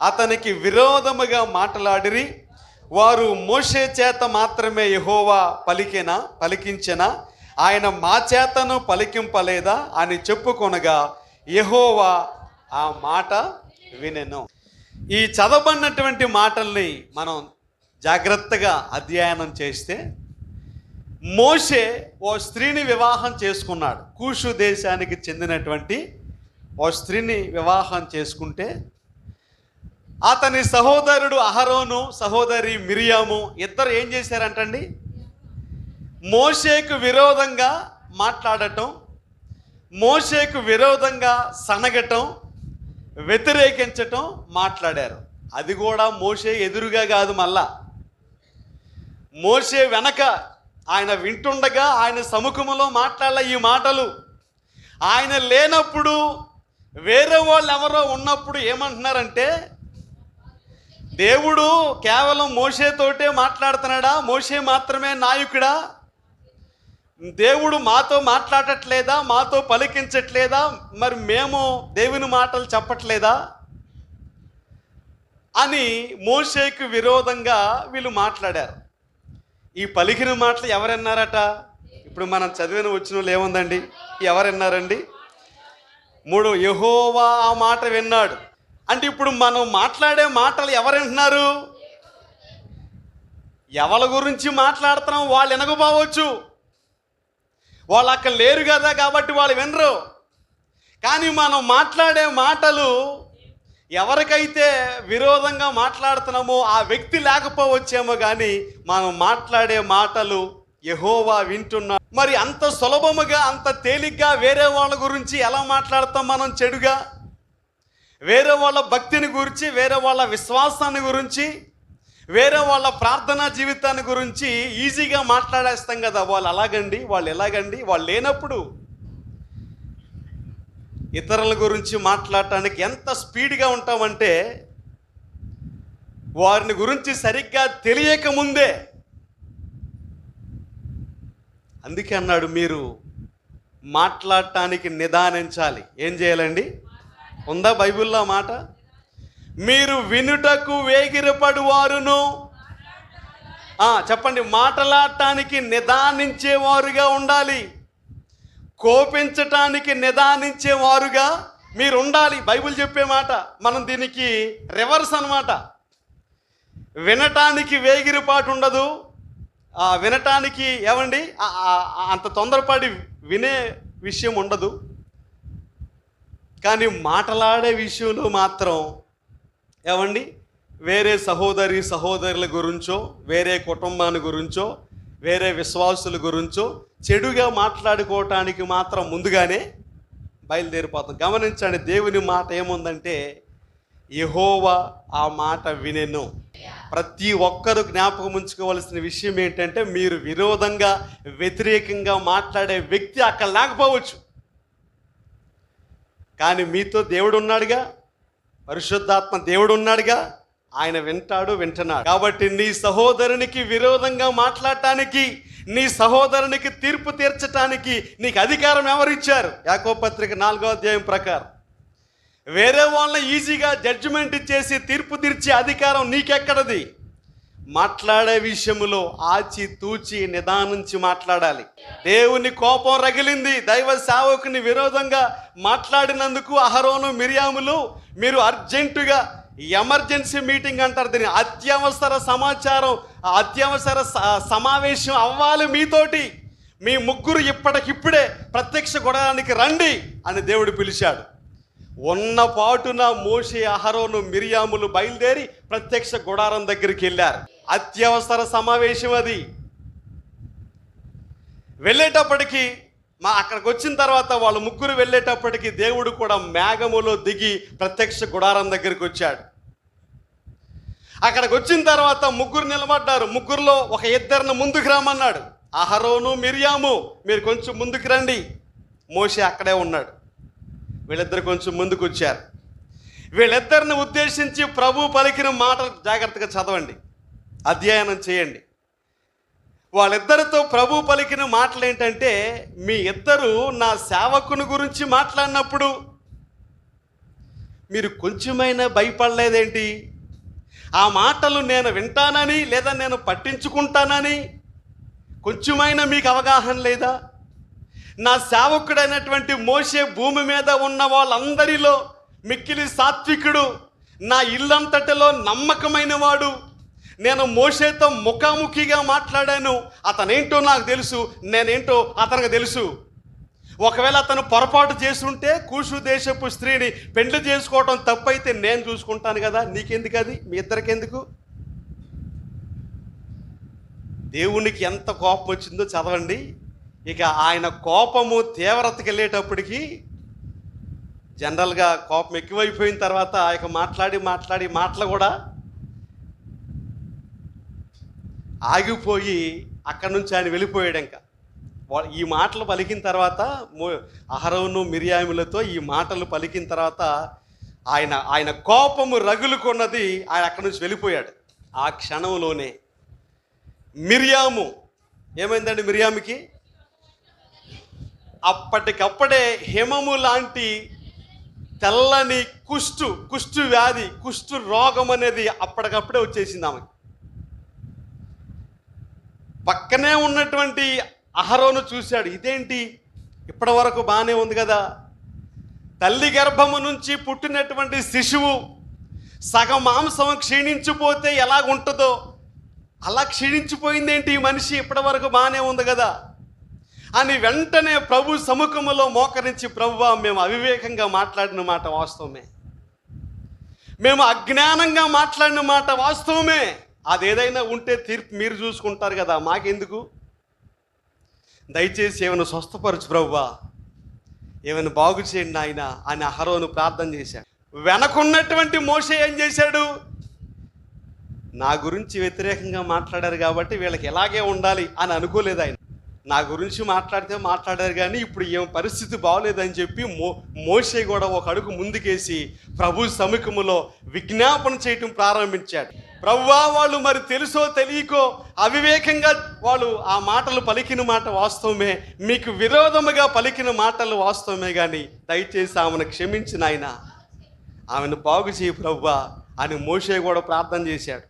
S1: అతనికి విరోధముగా మాట్లాడిరి. వారు మోషే చేత మాత్రమే యెహోవా పలికించెనా, ఆయన మా చేతను పలికింపలేదా అని చెప్పుకొనగా యెహోవా ఆ మాట వినెను. ఈ చదవబడినటువంటి మాటల్ని మనం జాగ్రత్తగా అధ్యయనం చేస్తే, మోషే ఓ స్త్రీని వివాహం చేసుకున్నాడు. కూషు దేశానికి చెందినటువంటి ఓ స్త్రీని వివాహం చేసుకుంటే అతని సహోదరుడు అహరోను, సహోదరి మిరియాము ఇద్దరు ఏం చేశారంటండి? మోషేకు విరోధంగా మాట్లాడటం, మోషేకు విరోధంగా సనగటం, వ్యతిరేకించటం మాట్లాడారు. అది కూడా మోషే ఎదురుగా కాదు, మళ్ళా మోషే వెనక ఆయన వింటుండగా ఆయన సముఖంలో మాట్లాడాల ఈ మాటలు. ఆయన లేనప్పుడు, వేరే వాళ్ళు ఎవరో ఉన్నప్పుడు ఏమంటున్నారంటే, దేవుడు కేవలం మోషేతోటే మాట్లాడుతున్నాడా? మోషే మాత్రమే నాయకుడా? దేవుడు మాతో మాట్లాడట్లేదా? మాతో పలికించట్లేదా? మరి మేము దేవుని మాటలు చెప్పట్లేదా అని మోషేకు విరోధంగా వీళ్ళు మాట్లాడారు. ఈ పలికిన మాటలు ఎవరన్నారట? ఇప్పుడు మనం చదివిన వచనంలో ఏముందండి? ఎవరన్నారండి? 3, యెహోవా ఆ మాట విన్నాడు. అంటే ఇప్పుడు మనం మాట్లాడే మాటలు ఎవరు వింటున్నారు? ఎవరి గురించి మాట్లాడుతున్నాం వాళ్ళు వినకపోవచ్చు, వాళ్ళు అక్కడ లేరు కదా కాబట్టి వాళ్ళు వినరు. కానీ మనం మాట్లాడే మాటలు ఎవరికైతే విరోధంగా మాట్లాడుతున్నామో ఆ వ్యక్తి లేకపోవచ్చేమో కానీ మనం మాట్లాడే మాటలు యెహోవా వింటున్నాడు. మరి అంత సులభముగా అంత తేలిగ్గా వేరే వాళ్ళ గురించి ఎలా మాట్లాడతాం మనం చెడుగా? వేరే వాళ్ళ భక్తిని గురించి, వేరే వాళ్ళ విశ్వాసాన్ని గురించి, వేరే వాళ్ళ ప్రార్థనా జీవితాన్ని గురించి ఈజీగా మాట్లాడేస్తాం కదా. వాళ్ళు అలాగండి, వాళ్ళు ఎలాగండి, వాళ్ళు లేనప్పుడు ఇతరుల గురించి మాట్లాడటానికి ఎంత స్పీడ్గా ఉంటామంటే వారిని గురించి సరిగ్గా తెలియక ముందే. అందుకే అన్నాడు, మీరు మాట్లాడటానికి నిదానించాలి. ఏం చేయాలండి? ఉందా బైబిల్లో మాట? మీరు వినుటకు వేగిరపడువారును, చెప్పండి, మాట్లాడటానికి నిదానించేవారుగా ఉండాలి. కోపించటానికి నిదానించేవారుగా మీరు ఉండాలి. బైబిల్ చెప్పే మాట. మనం దీనికి రివర్స్ అన్నమాట. వినటానికి వేగిరపాటు ఉండదు, వినటానికి ఏమండి అంత తొందరపడి వినే విషయం ఉండదు. కానీ మాట్లాడే విషయంలో మాత్రం ఏమండి వేరే సహోదరుల గురించో, వేరే కుటుంబాన్ని గురించో, వేరే విశ్వాసుల గురించో చెడుగా మాట్లాడుకోవటానికి మాత్రం ముందుగానే బయలుదేరిపోతాం. గమనించండి, దేవుని మాట ఏముందంటే యెహోవా ఆ మాట వినెను. ప్రతి ఒక్కరూ జ్ఞాపకం ఉంచుకోవాల్సిన విషయం ఏంటంటే, మీరు విరోధంగా వ్యతిరేకంగా మాట్లాడే వ్యక్తి అక్కడ లేకపోవచ్చు, కానీ మీతో దేవుడు ఉన్నాడుగా, పరిశుద్ధాత్మ దేవుడు ఉన్నాడుగా, ఆయన వింటున్నాడు. కాబట్టి నీ సహోదరునికి విరోధంగా మాట్లాడటానికి, నీ సహోదరునికి తీర్పు తీర్చటానికి నీకు అధికారం ఎవరిచ్చారు? యాకోబు పత్రిక 4వ అధ్యాయం ప్రకారం వేరే వాళ్ళని ఈజీగా జడ్జిమెంట్ ఇచ్చేసి తీర్పు తీర్చే అధికారం నీకెక్కడది? మాట్లాడే విషయంలో ఆచి తూచి నిదానించి మాట్లాడాలి. దేవుని కోపం రగిలింది దైవ సేవకుని విరోధంగా మాట్లాడినందుకు. అహరోను మిరియాములు మీరు అర్జెంటుగా ఎమర్జెన్సీ మీటింగ్ అంటారు దీన్ని, అత్యవసర సమాచారం, అత్యవసర సమావేశం అవ్వాలి మీతోటి. మీ ముగ్గురు ఇప్పటికిప్పుడే ప్రత్యక్ష గుడారానికి రండి అని దేవుడు పిలిచాడు. ఉన్న పాటున మోషే, అహరోను, మిరియాములు బయలుదేరి ప్రత్యక్ష గుడారం దగ్గరికి వెళ్ళారు. అత్యవసర సమావేశం అది. వెళ్ళేటప్పటికి అక్కడికి వచ్చిన తర్వాత వాళ్ళు ముగ్గురు వెళ్ళేటప్పటికి దేవుడు కూడా మేఘములో దిగి ప్రత్యక్ష గుడారం దగ్గరికి వచ్చాడు. అక్కడికి వచ్చిన తర్వాత ముగ్గురు నిలబడ్డారు. ముగ్గురులో ఒక ఇద్దరిని ముందుకు రమ్మన్నాడు. అహరోను, మిరియాము మీరు కొంచెం ముందుకు రండి. మోషే అక్కడే ఉన్నాడు. వీళ్ళిద్దరు కొంచెం ముందుకు వచ్చారు. వీళ్ళిద్దరిని ఉద్దేశించి ప్రభు పలికిన మాటలు జాగ్రత్తగా చదవండి, అధ్యయనం చేయండి. వాళ్ళిద్దరితో ప్రభు పలికిన మాటలు ఏంటంటే, మీ ఇద్దరు నా సేవకుని గురించి మాట్లాడినప్పుడు మీరు కొంచెమైనా భయపడలేదేంటి? ఆ మాటలు నేను వింటానని లేదా నేను పట్టించుకుంటానని కొంచెమైనా మీకు అవగాహన లేదా? నా సేవకుడైనటువంటి మోషే భూమి మీద ఉన్న వాళ్ళందరిలో మిక్కిలి సాత్వికుడు, నా ఇల్లంతటిలో నమ్మకమైన వాడు. నేను మోషేతో ముఖాముఖిగా మాట్లాడాను. అతనేంటో నాకు తెలుసు, నేనేంటో అతనికి తెలుసు. ఒకవేళ అతను పొరపాటు చేసుంటే కూషు దేశపు స్త్రీని పెండ్లి చేసుకోవటం తప్పైతే నేను చూసుకుంటాను కదా, నీకెందుకు అది? మీ ఇద్దరికెందుకు? దేవునికి ఎంత కోపం వచ్చిందో చదవండి. ఇక ఆయన కోపము తీవ్రతకి వెళ్ళేటప్పటికి, జనరల్గా కోపం ఎక్కువైపోయిన తర్వాత ఇక మాట్లాడి మాటలు కూడా ఆగిపోయి అక్కడి నుంచి ఆయన వెళ్ళిపోయాడు. ఇంకా ఈ మాటలు పలికిన తర్వాత అహరోను మిరియాములతో ఈ మాటలు పలికిన తర్వాత ఆయన కోపము రగులుకున్నది, ఆయన అక్కడి నుంచి వెళ్ళిపోయాడు. ఆ క్షణంలోనే మిరియాము ఏమైందండి? మిరియాముకి అప్పటికప్పుడే హిమము లాంటి తెల్లని కుష్టు వ్యాధి, కుష్టు రోగం అనేది అప్పటికప్పుడే వచ్చేసింది ఆమెకి. పక్కనే ఉన్నటువంటి అహరోను చూశాడు, ఇదేంటి ఇప్పటి వరకు బాగానే ఉంది కదా, తల్లి గర్భము నుంచి పుట్టినటువంటి శిశువు సగం మాంసం క్షీణించిపోతే ఎలాగుంటుందో అలా క్షీణించిపోయిందేంటి ఈ మనిషి, ఇప్పటి వరకు బాగానే ఉంది కదా అని వెంటనే ప్రభు సముఖములో మోకరించి, ప్రభువా మేము అవివేకంగా మాట్లాడిన మాట వాస్తవమే, మేము అజ్ఞానంగా మాట్లాడిన మాట వాస్తవమే, అదేదైనా ఉంటే తీర్పు మీరు చూసుకుంటారు కదా, మాకెందుకు? దయచేసి ఏమైనా స్వస్థపరచు ప్రభువా, ఏమైనా బాగు చేయండి ఆయన అని అహరోను ప్రార్థన చేశాడు. వెనకున్నటువంటి మోషే ఏం చేశాడు? నా గురించి వ్యతిరేకంగా మాట్లాడారు కాబట్టి వీళ్ళకి ఎలాగే ఉండాలి అని అనుకోలేదు ఆయన. నా గురించి మాట్లాడితే మాట్లాడారు, కానీ ఇప్పుడు ఏం పరిస్థితి బాగోలేదని చెప్పి మోషే కూడా ఒక అడుగు ముందుకేసి ప్రభు సముఖములో విజ్ఞాపన చేయటం ప్రారంభించాడు. ప్రభువా, వాళ్ళు మరి తెలుసో తెలియకో అవివేకంగా వాళ్ళు ఆ మాటలు పలికిన మాట వాస్తవమే, మీకు విరోధముగా పలికిన మాటలు వాస్తవమే, కానీ దయచేసి ఆమెను క్షమించిన ఆయన, ఆమెను బాగు చేయి ప్రభువా అని మోషే కూడా ప్రార్థన చేశాడు.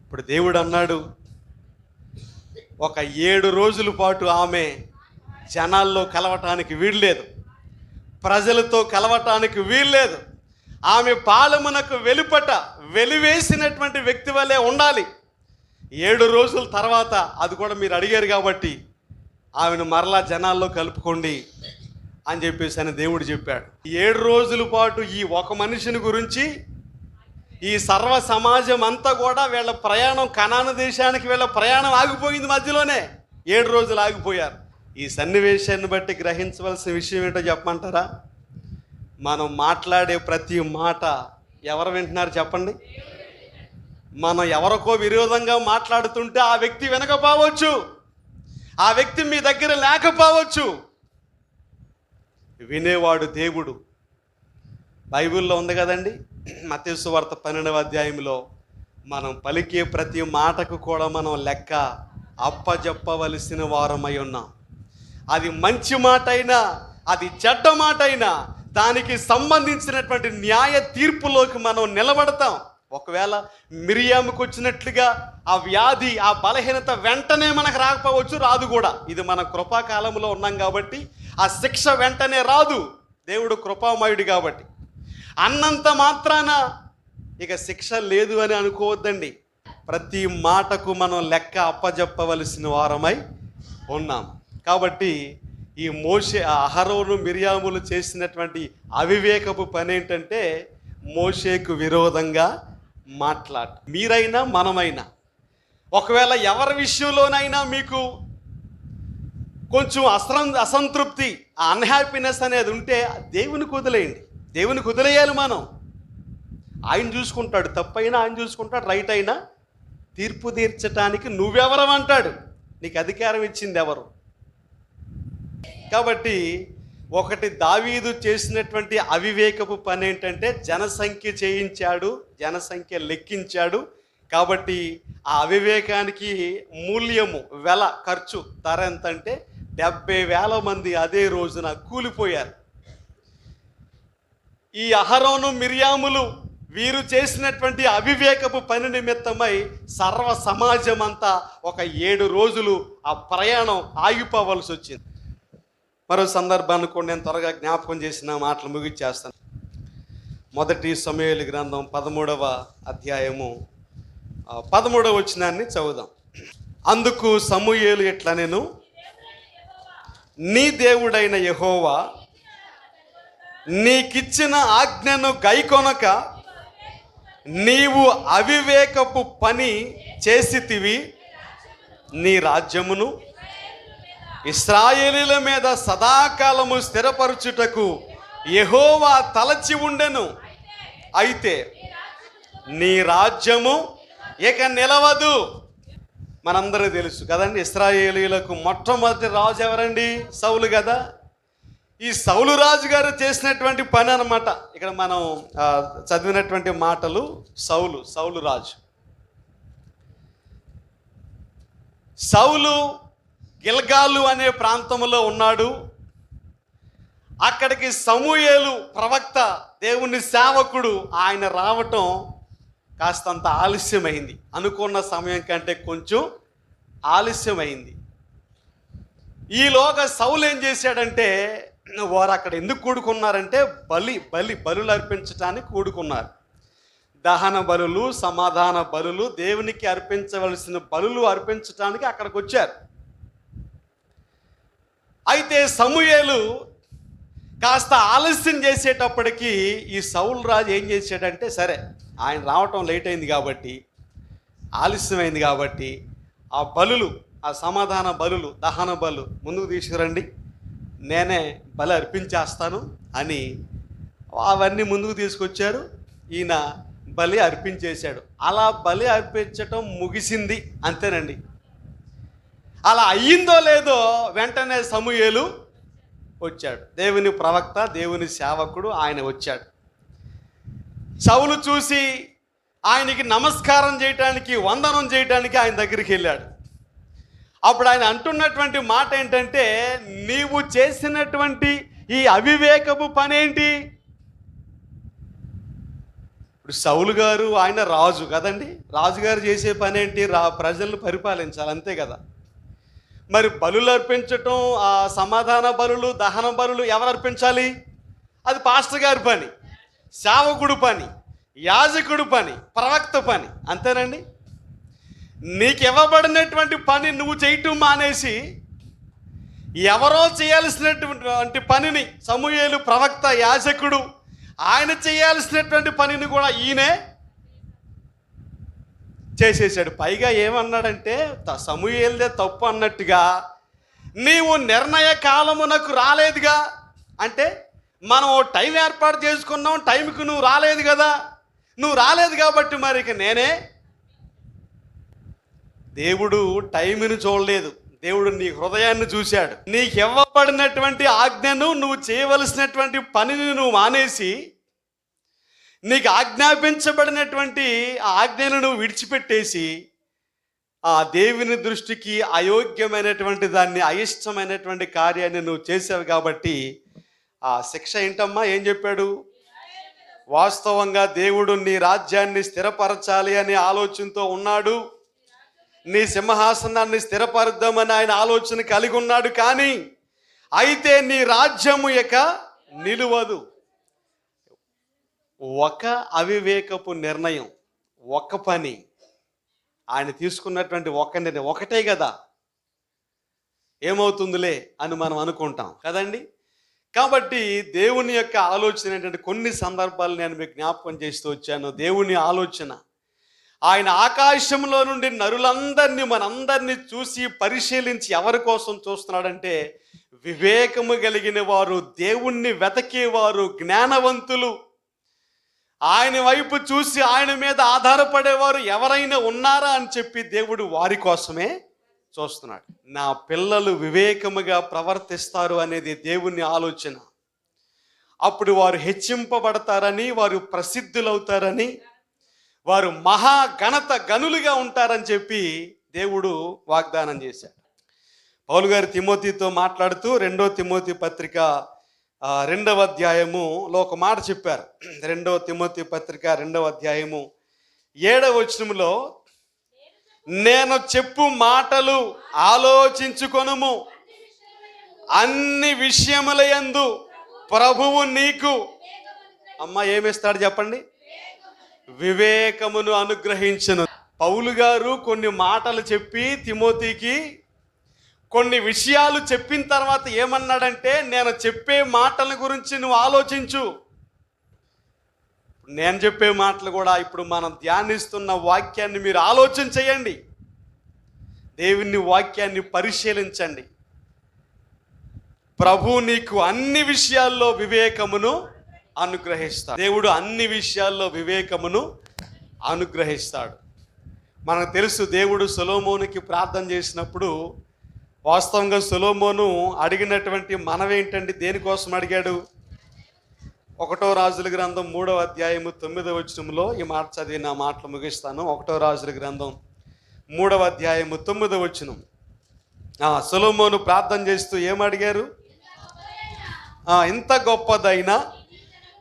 S1: ఇప్పుడు దేవుడు అన్నాడు, ఒక 7 రోజుల పాటు ఆమె జనాల్లో కలవటానికి వీల్లేదు, ప్రజలతో కలవటానికి వీల్లేదు. ఆమె పాలమునకు వెలుపట వెలివేసినటువంటి వ్యక్తి వలె ఉండాలి. 7 రోజుల తర్వాత, అది కూడా మీరు అడిగారు కాబట్టి, ఆమెను మరలా జనాల్లో కలుపుకోండి అని చెప్పేసి అని దేవుడు చెప్పాడు. 7 రోజుల పాటు ఈ ఒక మనిషిని గురించి ఈ సర్వ సమాజం అంతా కూడా వీళ్ళ ప్రయాణం, కనాను దేశానికి వీళ్ళ ప్రయాణం ఆగిపోయింది. మధ్యలోనే 7 రోజులు ఆగిపోయారు. ఈ సన్నివేశాన్ని బట్టి గ్రహించవలసిన విషయం ఏంటో చెప్పమంటారా? మనం మాట్లాడే ప్రతి మాట ఎవరు వింటున్నారు చెప్పండి? మనం ఎవరికో విరోధంగా మాట్లాడుతుంటే ఆ వ్యక్తి వినకపోవచ్చు, ఆ వ్యక్తి మీ దగ్గర లేకపోవచ్చు, వినేవాడు దేవుడు. బైబిల్లో ఉంది కదండి, మత్తయి సువార్త 12వ అధ్యాయంలో మనం పలికే ప్రతి మాటకు కూడా మనం లెక్క అప్పజెప్పవలసిన వారమై ఉన్నాం. అది మంచి మాట అయినా, అది చెడ్డ మాట అయినా, దానికి సంబంధించినటువంటి న్యాయ తీర్పులోకి మనం నిలబడతాం. ఒకవేళ మిరియాముకు వచ్చినట్లుగా ఆ వ్యాధి, ఆ బలహీనత వెంటనే మనకు రాకపోవచ్చు, రాదు కూడా. ఇది మన కృపాకాలంలో ఉన్నాం కాబట్టి ఆ శిక్ష వెంటనే రాదు. దేవుడు కృపామయుడు కాబట్టి. అన్నంత మాత్రాన ఇక శిక్ష లేదు అని అనుకోవద్దండి. ప్రతి మాటకు మనం లెక్క అప్పజెప్పవలసిన వారమై ఉన్నాం. కాబట్టి ఈ మోషే, అహరోను, మిరియాములు చేసినటువంటి అవివేకపు పని ఏంటంటే మోషేకు విరోధంగా మాట్లాడు. మీరైనా మనమైనా ఒకవేళ ఎవరి విషయంలోనైనా మీకు కొంచెం అసంతృప్తి, అన్హ్యాపీనెస్ అనేది ఉంటే దేవునికి వదిలేయండి. దేవునికి వదిలేయాలి మనం. ఆయన చూసుకుంటాడు, తప్పైనా ఆయన చూసుకుంటాడు, రైట్ అయినా తీర్పు తీర్చడానికి నువ్వెవరమంటాడు. నీకు అధికారం ఇచ్చింది ఎవరు? కాబట్టి ఒకటి దావీదు చేసినటువంటి అవివేకపు పని ఏంటంటే జనసంఖ్య చేయించాడు, జనసంఖ్య లెక్కించాడు. కాబట్టి ఆ అవివేకానికి మూల్యము, వెల, ఖర్చు, ధర ఎంతంటే 70,000 మంది అదే రోజున కూలిపోయారు. ఈ అహరోను, మిరియాములు వీరు చేసినటువంటి అవివేకపు పని నిమిత్తమై సర్వ సమాజం అంతా ఒక 7 రోజులు ఆ ప్రయాణం ఆగిపోవలసి వచ్చింది. మరో సందర్భాన్ని కూడా నేను త్వరగా జ్ఞాపకం చేసిన మాటలు ముగిచ్చేస్తాను. 1 సమూయేలు గ్రంథం 13వ అధ్యాయము 13వ వచనాన్ని చదువుదాం. అందుకు సమూయేలు ఇట్లా, నేను నీ దేవుడైన యెహోవా నీకిచ్చిన ఆజ్ఞను గైకొనక నీవు అవివేకపు పని చేసితివి. నీ రాజ్యమును ఇశ్రాయేలీల మీద సదాకాలము స్థిరపరచుటకు యెహోవా తలచి ఉండెను. అయితే నీ రాజ్యము ఇక నిలవదు. మనందరూ తెలుసు కదండి, ఇశ్రాయేలీలకు మొట్టమొదటి రాజు ఎవరండి? సౌలు కదా. ఈ సౌలు రాజు గారు చేసినటువంటి పని అన్నమాట. ఇక్కడ మనం చదివినటువంటి మాటలు, సౌలు రాజు. సౌలు గిల్గాలు అనే ప్రాంతంలో ఉన్నాడు. అక్కడికి సమూయేలు ప్రవక్త, దేవుని సేవకుడు, ఆయన రావటం కాస్తంత ఆలస్యమైంది. అనుకున్న సమయం కంటే కొంచెం ఆలస్యమైంది. ఈలోగా సౌలు ఏం చేశాడంటే, వారు అక్కడ ఎందుకు కూడుకున్నారంటే బలులు అర్పించడానికి కూడుకున్నారు. దహన బలులు, సమాధాన బలులు, దేవునికి అర్పించవలసిన బలులు అర్పించడానికి అక్కడికి వచ్చారు. అయితే సమూయేలు కాస్త ఆలస్యం చేసేటప్పటికి ఈ సౌలు రాజు ఏం చేశాడంటే, సరే ఆయన రావటం లేట్ అయింది కాబట్టి, ఆలస్యమైంది కాబట్టి, ఆ బలులు, ఆ సమాధాన బలులు, దహన బలు ముందుకు తీసుకురండి, నేనే బలి అర్పించేస్తాను అని అవన్నీ ముందుకు తీసుకొచ్చారు. ఈయన బలి అర్పించేశాడు. అలా బలి అర్పించటం ముగిసింది, అంతేనండి. అలా అయ్యిందో లేదో వెంటనే సమూయేలు వచ్చాడు. దేవుని ప్రవక్త, దేవుని సేవకుడు ఆయన వచ్చాడు. సౌలు చూసి ఆయనకి నమస్కారం చేయటానికి, వందనం చేయటానికి ఆయన దగ్గరికి వెళ్ళాడు. అప్పుడు ఆయన అంటున్నటువంటి మాట ఏంటంటే, నీవు చేసినటువంటి ఈ అవివేకపు పనేంటి? ఇప్పుడు సౌలు గారు ఆయన రాజు కదండి. రాజుగారు చేసే పనేంటి? ప్రజలను పరిపాలించాలి, అంతే కదా. మరి బలులు అర్పించటం, ఆ సమాధాన బలులు, దహన బలులు ఎవరు అర్పించాలి? అది పాస్టర్ గారి పని, సేవకుడు పని, యాజకుడు పని, ప్రవక్త పని, అంతేనండి. నీకు ఇవ్వబడినటువంటి పని నువ్వు చేయటం మానేసి ఎవరో చేయాల్సినటువంటి పనిని, సమూయేలు ప్రవక్త, యాజకుడు, ఆయన చేయాల్సినటువంటి పనిని కూడా ఈయనే చేసేసాడు. పైగా ఏమన్నాడంటే, సమూయేలుదే తప్పు అన్నట్టుగా, నీవు నిర్ణయ కాలమునకు రాలేదుగా. అంటే మనం టైం ఏర్పాటు చేసుకున్నాం, టైంకి నువ్వు రాలేదు కదా, నువ్వు రాలేదు కాబట్టి మరి ఇక నేనే. దేవుడు టైంని చూడలేదు, దేవుడు నీ హృదయాన్ని చూశాడు. నీకు ఇవ్వబడినటువంటి ఆజ్ఞను, నువ్వు చేయవలసినటువంటి పనిని నువ్వు మానేసి, నీకు ఆజ్ఞాపించబడినటువంటి ఆ ఆజ్ఞను నువ్వు విడిచిపెట్టేసి, ఆ దేవుని దృష్టికి అయోగ్యమైనటువంటి దాన్ని, అయిష్టమైనటువంటి కార్యాన్ని నువ్వు చేసావు కాబట్టి ఆ శిక్ష ఏంటమ్మా? ఏం చెప్పాడు? వాస్తవంగా దేవుడు నీ రాజ్యాన్ని స్థిరపరచాలి అనే ఆలోచనతో ఉన్నాడు, నీ సింహాసనాన్ని స్థిరపరుద్దామని ఆయన ఆలోచన కలిగి ఉన్నాడు. కానీ అయితే నీ రాజ్యము ఇక నిలువదు. ఒక అవివేకపు నిర్ణయం, ఒక పని, ఆయన తీసుకున్నటువంటి ఒక నిర్ణయం ఒకటే కదా, ఏమవుతుందిలే అని మనం అనుకుంటాం కదండి. కాబట్టి దేవుని యొక్క ఆలోచన ఏంటంటే, కొన్ని సందర్భాలు నేను మీకు జ్ఞాపకం చేస్తూ వచ్చాను. దేవుని ఆలోచన, ఆయన ఆకాశంలో నుండి నరులందరినీ, మనందరినీ చూసి పరిశీలించి ఎవరి కోసం చూస్తున్నాడంటే, వివేకము కలిగిన వారు, దేవుణ్ణి వెతకేవారు, జ్ఞానవంతులు, ఆయన వైపు చూసి ఆయన మీద ఆధారపడేవారు ఎవరైనా ఉన్నారా అని చెప్పి దేవుడు వారి కోసమే చూస్తున్నాడు. నా పిల్లలు వివేకముగా ప్రవర్తిస్తారు అనేది దేవుని ఆలోచన. అప్పుడు వారు హెచ్చింపబడతారని, వారు ప్రసిద్ధులవుతారని, వారు మహాఘనత గనులుగా ఉంటారని చెప్పి దేవుడు వాగ్దానం చేశాడు. పౌలు గారు తిమోతితో మాట్లాడుతూ 2 తిమోతి పత్రిక 2వ అధ్యాయములో ఒక మాట చెప్పారు. 2 తిమోతి పత్రిక 2వ అధ్యాయము 7వ వచనములో, నేను చెప్పు మాటలు ఆలోచించుకొనుము, అన్ని విషయములయందు ప్రభువు నీకు ఏమిస్తాడు చెప్పండి? వివేకమును అనుగ్రహించును. పౌలు గారు కొన్ని మాటలు చెప్పి తిమోతికి కొన్ని విషయాలు చెప్పిన తర్వాత ఏమన్నాడంటే, నేను చెప్పే మాటల గురించి నువ్వు ఆలోచించు. నేను చెప్పే మాటలు కూడా ఇప్పుడు మనం ధ్యానిస్తున్న వాక్యాన్ని మీరు ఆలోచన చేయండి, దేవుని వాక్యాన్ని పరిశీలించండి. ప్రభు నీకు అన్ని విషయాల్లో వివేకమును అనుగ్రహిస్తాడు. దేవుడు అన్ని విషయాల్లో వివేకమును అనుగ్రహిస్తాడు. మనకు తెలుసు, దేవుడు సొలొమోనుకి ప్రార్థన చేసినప్పుడు వాస్తవంగా సొలొమోను అడిగినటువంటి మనవేంటండి? దేనికోసం అడిగాడు? 1వ రాజుల గ్రంథం 3వ అధ్యాయము 9వ వచనంలో ఈ మాట చదివి నా మాటలు ముగిస్తాను. 1వ రాజుల గ్రంథం 3వ అధ్యాయము 9వ వచనం. సొలొమోను ప్రార్థన చేస్తూ ఏమడిగారు? ఇంత గొప్పదైన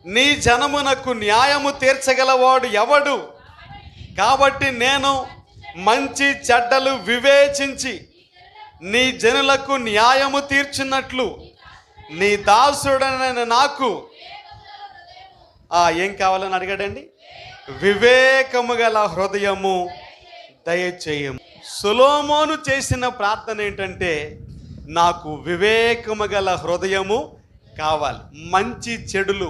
S1: నీ జనమునకు న్యాయము తీర్చగలవాడు ఎవడు? కాబట్టి నేను మంచి చెడ్డలు వివేచించి నీ జనులకు న్యాయము తీర్చున్నట్లు నీ దాసుడనైన నాకు ఏం కావాలని అడిగాడండి? వివేకము గల హృదయము దయచేయము. సొలొమోను చేసిన ప్రార్థన ఏంటంటే, నాకు వివేకము గల హృదయము కావాలి. మంచి చెడులు,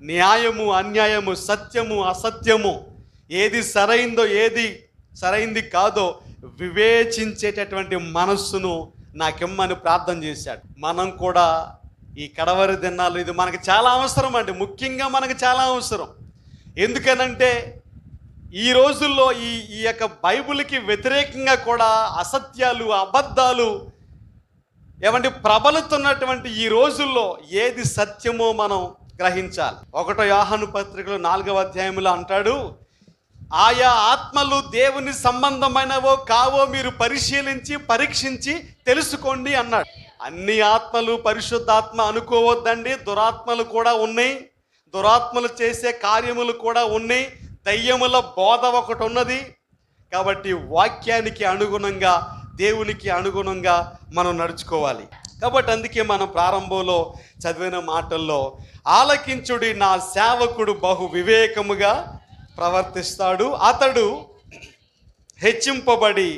S1: న్యాయము అన్యాయము, సత్యము అసత్యము, ఏది సరైందో ఏది సరైంది కాదో వివేచించేటటువంటి మనస్సును నాకిమ్మని ప్రార్థన చేశాడు. మనం కూడా ఈ కడవరి దినాలు ఇది మనకు చాలా అవసరం అండి. ముఖ్యంగా మనకు చాలా అవసరం. ఎందుకనంటే ఈ రోజుల్లో ఈ యొక్క బైబిల్కి వ్యతిరేకంగా కూడా అసత్యాలు, అబద్ధాలు ఏమంటే ప్రబలుతున్నటువంటి ఈ రోజుల్లో ఏది సత్యమో మనం గ్రహించాలి. 1 యోహాను పత్రికలో 4వ అధ్యాయంలో అంటాడు, ఆయా ఆత్మలు దేవుని సంబంధమైనవో కావో మీరు పరిశీలించి పరీక్షించి తెలుసుకోండి అన్నాడు. అన్ని ఆత్మలు పరిశుద్ధాత్మ అనుకోవద్దండి. దురాత్మలు కూడా ఉన్నాయి, దురాత్మలు చేసే కార్యములు కూడా ఉన్నాయి, దయ్యముల బోధ ఒకటి ఉన్నది. కాబట్టి వాక్యానికి అనుగుణంగా, దేవునికి అనుగుణంగా మనం నడుచుకోవాలి. కాబట్టి అందుకే మనం ప్రారంభంలో చదివిన మాటల్లో, ఆలకించుడి నా సేవకుడు బహు వివేకముగా ప్రవర్తిస్తాడు, అతడు హెచ్చింపబడి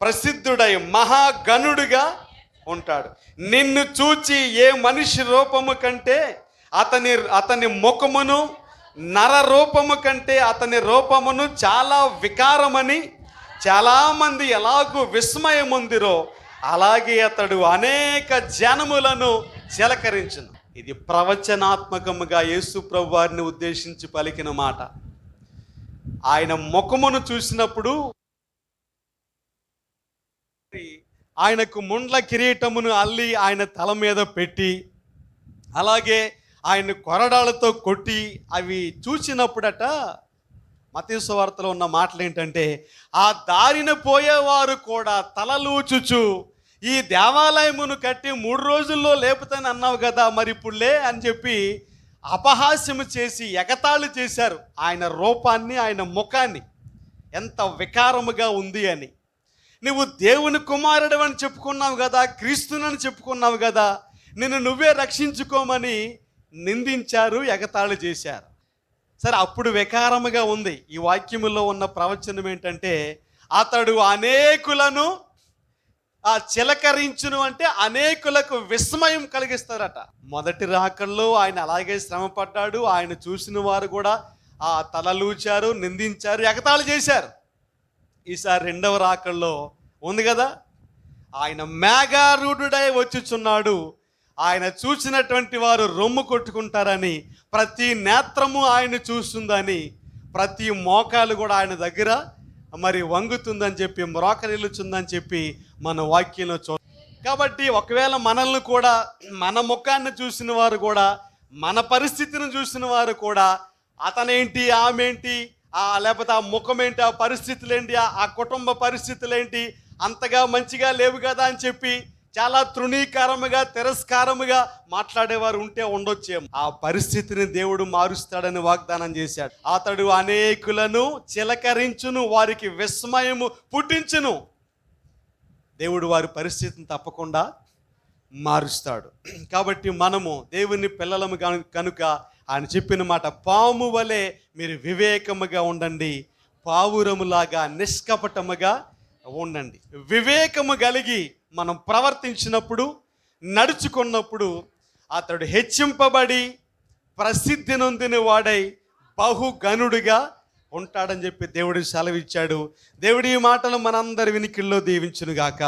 S1: ప్రసిద్ధుడై మహాగణుడిగా ఉంటాడు. నిన్ను చూచి ఏ మనిషి రూపము కంటే అతని ముఖమును, నర రూపము కంటే అతని రూపమును చాలా వికారమని చాలామంది ఎలాగూ విస్మయముందిరో అలాగే అతడు అనేక జనములను చిలకరించును. ఇది ప్రవచనాత్మకముగా యేసు ప్రభు వారిని ఉద్దేశించి పలికిన మాట. ఆయన ముఖమును చూసినప్పుడు ఆయనకు ముండ్ల కిరీటమును అల్లి ఆయన తల మీద పెట్టి, అలాగే ఆయన కొరడాలతో కొట్టి అవి చూసినప్పుడట మత్తయి సువార్తలో ఉన్న మాటలు ఏంటంటే, ఆ దారిన పోయేవారు కూడా తలలూచుచు, ఈ దేవాలయమును కట్టి 3 రోజుల్లో లేపుతాను అన్నావు కదా, మరి ఇప్పుడు లే అని చెప్పి అపహాస్యము చేసి ఎగతాళి చేశారు ఆయన రూపాన్ని, ఆయన ముఖాన్ని. ఎంత వికారముగా ఉంది అని. నువ్వు దేవుని కుమారుడు అని చెప్పుకున్నావు కదా, క్రీస్తునని చెప్పుకున్నావు కదా, నిన్ను నువ్వే రక్షించుకోమని నిందించారు, ఎగతాళి చేశారు. సరే, అప్పుడు వికారముగా ఉంది. ఈ వాక్యములో ఉన్న ప్రవచనం ఏంటంటే, అతడు అనేకులను చిలకరించును అంటే అనేకులకు విస్మయం కలిగిస్తారట. మొదటి రాకల్లో ఆయన అలాగే శ్రమ పడ్డాడు. ఆయన చూసిన వారు కూడా తలలూచారు, నిందించారు, ఎగతాళి చేశారు. ఈసారి 2వ రాకల్లో ఉంది కదా, ఆయన మేఘారూఢుడై వచ్చుచున్నాడు. ఆయన చూసినటువంటి వారు రొమ్ము కొట్టుకుంటారని, ప్రతి నేత్రము ఆయన చూస్తుందని, ప్రతి మోకాలు కూడా ఆయన దగ్గర మరి వంగుతుందని చెప్పి, మ్రోకరిల్లుచుందని చెప్పి మన వాక్యంలో కాబట్టి ఒకవేళ మనల్ని కూడా, మన ముఖాన్ని చూసిన వారు కూడా, మన పరిస్థితిని చూసిన వారు కూడా, అతనేంటి, ఆమెంటి, లేకపోతే ఆ ముఖమేంటి, ఆ పరిస్థితులేంటి, ఆ కుటుంబ పరిస్థితులేంటి, అంతగా మంచిగా లేవు కదా అని చెప్పి చాలా తృణీకారముగా, తిరస్కారముగా మాట్లాడేవారు ఉంటే ఉండొచ్చేమో. ఆ పరిస్థితిని దేవుడు మారుస్తాడని వాగ్దానం చేశాడు. అతడు అనేకులను చిలకరించును, వారికి విస్మయము పుట్టించును. దేవుడు వారి పరిస్థితిని తప్పకుండా మారుస్తాడు. కాబట్టి మనము దేవుని పిల్లలము కనుక ఆయన చెప్పిన మాట, పాము వలె మీరు వివేకముగా ఉండండి, పావురములాగా నిష్కపటముగా ఉండండి. వివేకము కలిగి మనం ప్రవర్తించినప్పుడు, నడుచుకున్నప్పుడు అతడు హెచ్చింపబడి ప్రసిద్ధి నొందిన వాడై బహుగణుడిగా ఉంటాడని చెప్పి దేవుడు సెలవిచ్చాడు. దేవుడి ఈ మాటలు మనందరి వినికిల్లో దీవించునుగాక.